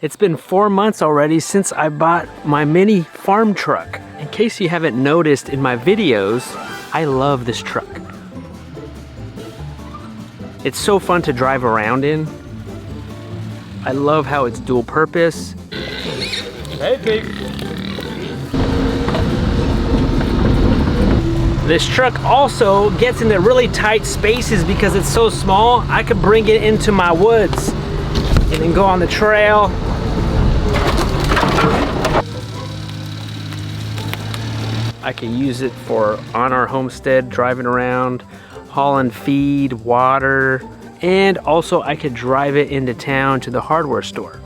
It's been 4 months already since I bought my mini farm truck. In case you haven't noticed in my videos, I love this truck. It's so fun to drive around in. I love how it's dual purpose. Hey, pig. This truck also gets into really tight spaces because it's so small. I could bring it into my woods and then go on the trail. I can use it for on our homestead, driving around, hauling feed, water, and also I could drive it into town to the hardware store.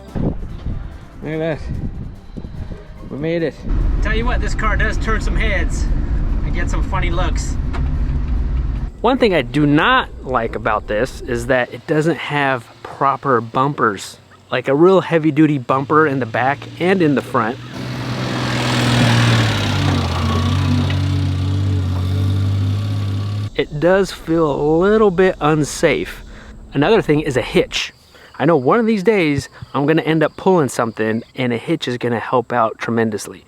Look at that. We made it. Tell you what, this car does turn some heads and get some funny looks. One thing I do not like about this is that it doesn't have proper bumpers, like a real heavy duty bumper in the back and in the front. It does feel a little bit unsafe. Another thing is a hitch. I know one of these days I'm gonna end up pulling something and a hitch is gonna help out tremendously.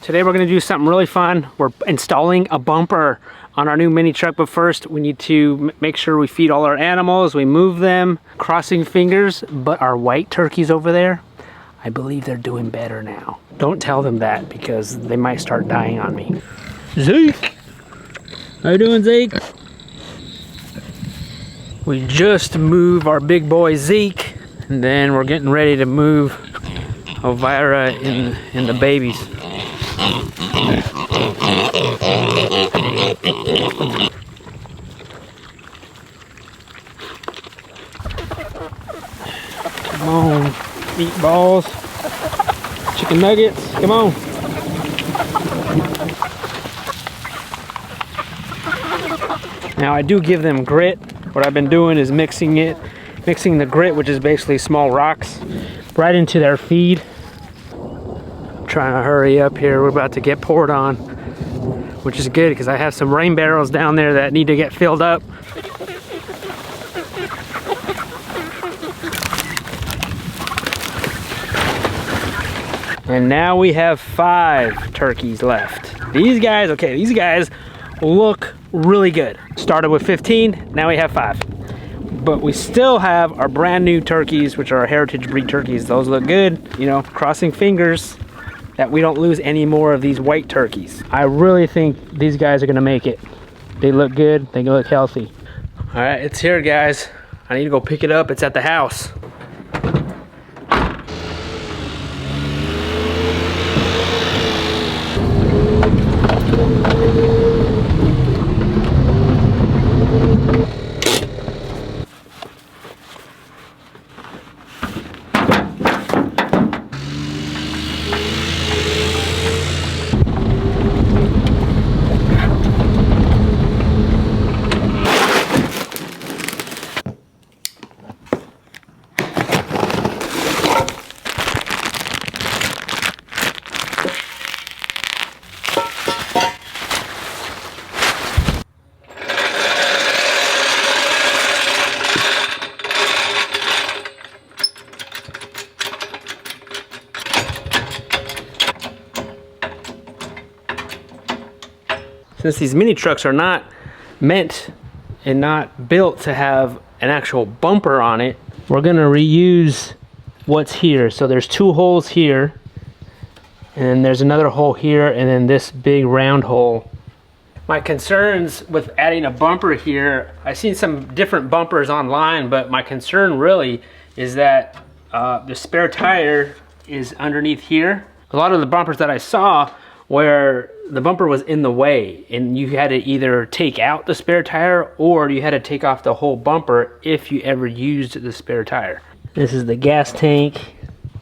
Today we're gonna do something really fun. We're installing a bumper on our new mini truck, but first we need to make sure we feed all our animals, we move them, crossing fingers, but our white turkeys over there, I believe they're doing better now. Don't tell them that because they might start dying on me. Zeke! How you doing, Zeke? We just moved our big boy Zeke, and then we're getting ready to move Elvira in the babies. Come on, meatballs, chicken nuggets, come on. Now I do give them grit. What I've been doing is mixing the grit, which is basically small rocks, right into their feed. I'm trying to hurry up here. We're about to get poured on, which is good because I have some rain barrels down there that need to get filled up. And now we have 5 turkeys left. These guys, okay, these guys look really good. Started with 15, now we have 5. But we still have our brand new turkeys, which are heritage breed turkeys. Those look good, you know, crossing fingers that we don't lose any more of these white turkeys. I really think these guys are gonna make it. They look good, they look healthy. All right, it's here, guys. I need to go pick it up, it's at the house. Since these mini trucks are not meant and not built to have an actual bumper on it, we're gonna reuse what's here. So there's 2 holes here, and then there's another hole here, and then this big round hole. My concerns with adding a bumper here, I've seen some different bumpers online, but my concern really is that the spare tire is underneath here. A lot of the bumpers that I saw where the bumper was in the way and you had to either take out the spare tire or you had to take off the whole bumper if you ever used the spare tire. This is the gas tank.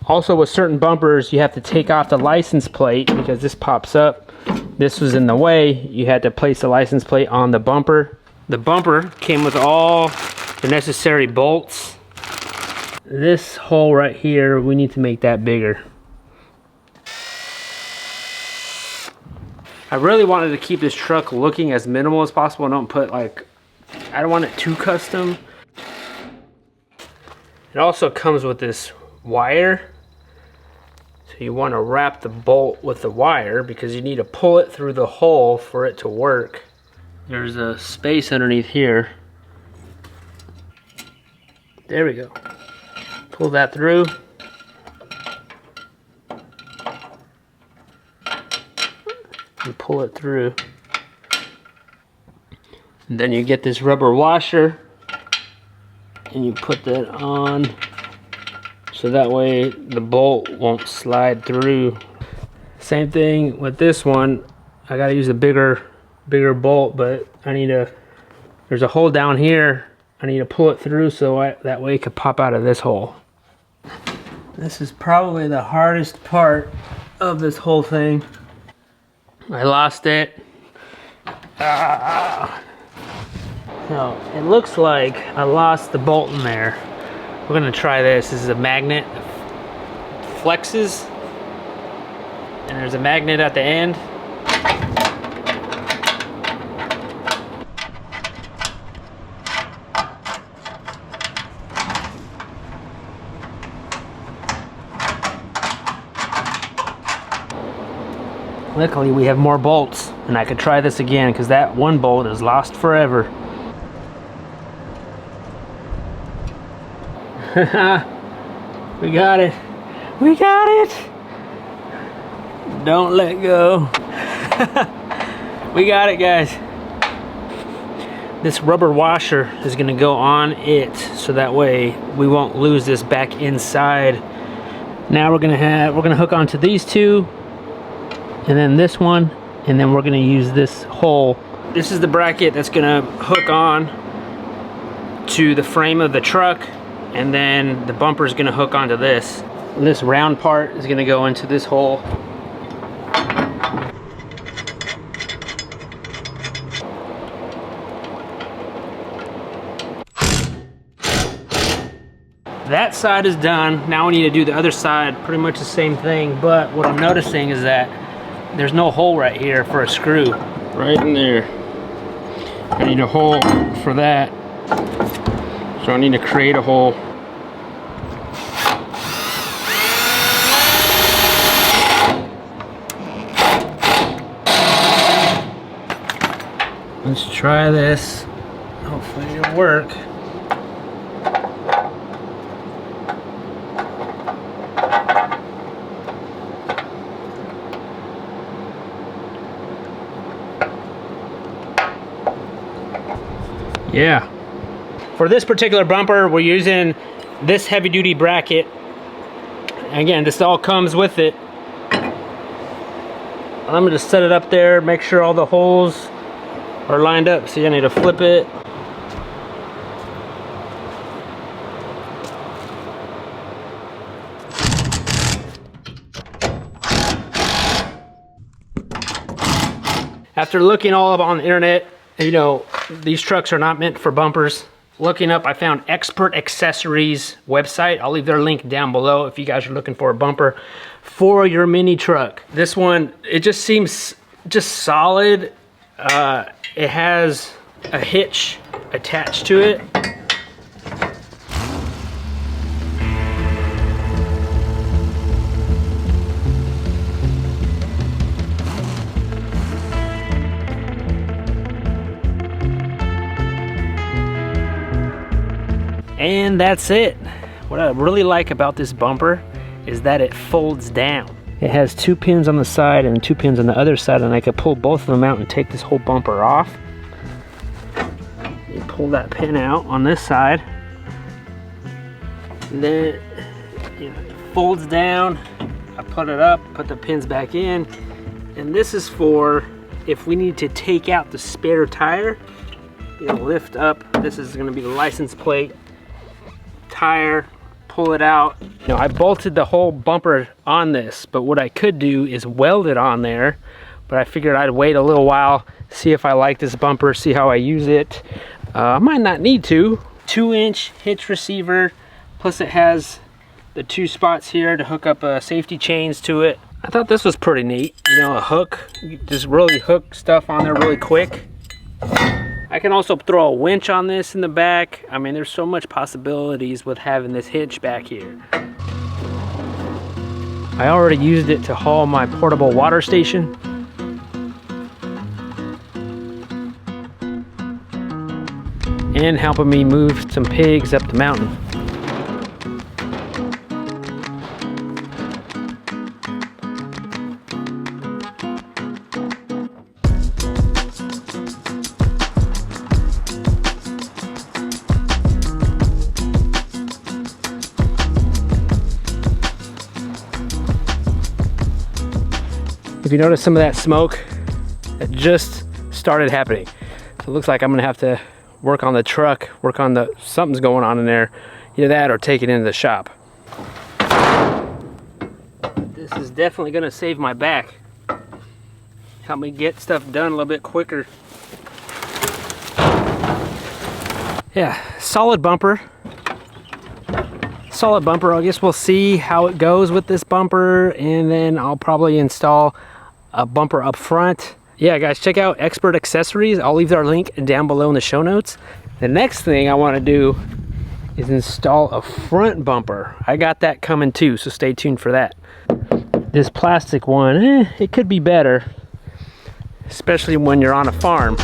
Also with certain bumpers, you have to take off the license plate because this pops up. This was in the way. You had to place the license plate on the bumper. The bumper came with all the necessary bolts. This hole right here, we need to make that bigger. I really wanted to keep this truck looking as minimal as possible and don't put like, I don't want it too custom. It also comes with this wire you want to wrap the bolt with the wire because you need to pull it through the hole for it to work. There's a space underneath here. There we go. Pull that through. And pull it through. And then you get this rubber washer and you put that on so that way the bolt won't slide through. Same thing with this one. I gotta use a bigger bolt, but there's a hole down here. I need to pull it through so that way it could pop out of this hole. This is probably the hardest part of this whole thing. I lost it. So it looks like I lost the bolt in there. We're gonna try this. This is a magnet. Flexes. And there's a magnet at the end. Luckily we have more bolts and I could try this again because that one bolt is lost forever. We got it. We got it. Don't let go. We got it, guys. This rubber washer is gonna go on it so that way we won't lose this back inside. Now we're gonna hook onto these two and then this one, and then we're gonna use this hole. This is the bracket that's gonna hook on to the frame of the truck, and then the bumper is gonna hook onto this. And this round part is gonna go into this hole. That side is done. Now we need to do the other side, pretty much the same thing, but what I'm noticing is that there's no hole right here for a screw. Right in there. I need a hole for that. So I need to create a hole. Let's try this. Hopefully it'll work. Yeah. For this particular bumper, we're using this heavy duty bracket. Again, this all comes with it. I'm gonna just set it up there, make sure all the holes are lined up. So you need to flip it. After looking all up on the internet, you know, these trucks are not meant for bumpers. Looking up, I found Expert Accessories website. I'll leave their link down below if you guys are looking for a bumper for your mini truck. This one, it just seems just solid. It has a hitch attached to it. And that's it. What I really like about this bumper is that it folds down. It has 2 pins on the side and 2 pins on the other side, and I could pull both of them out and take this whole bumper off. You pull that pin out on this side, and then it folds down. I put it up, put the pins back in, and this is for if we need to take out the spare tire. You know, lift up. This is going to be the license plate. Tire, pull it out. You know, I bolted the whole bumper on this, but what I could do is weld it on there, but I figured I'd wait a little while, see if I like this bumper, see how I use it. I might not need to. 2-inch hitch receiver, plus it has the 2 spots here to hook up safety chains to it. I thought this was pretty neat. You know, a hook, you just really hook stuff on there really quick. I can also throw a winch on this in the back. I mean, there's so much possibilities with having this hitch back here. I already used it to haul my portable water station. And helping me move some pigs up the mountain. If you notice some of that smoke, it just started happening. So it looks like I'm gonna have to work on the truck, something's going on in there. Either that or take it into the shop. This is definitely gonna save my back. Help me get stuff done a little bit quicker. Yeah, solid bumper. Solid bumper. I guess we'll see how it goes with this bumper, and then I'll probably install a bumper up front. Yeah guys, check out Expert Accessories. I'll leave our link down below in the show notes. The next thing I want to do is install a front bumper. I got that coming too, so stay tuned for that. This plastic one, it could be better, especially when you're on a farm.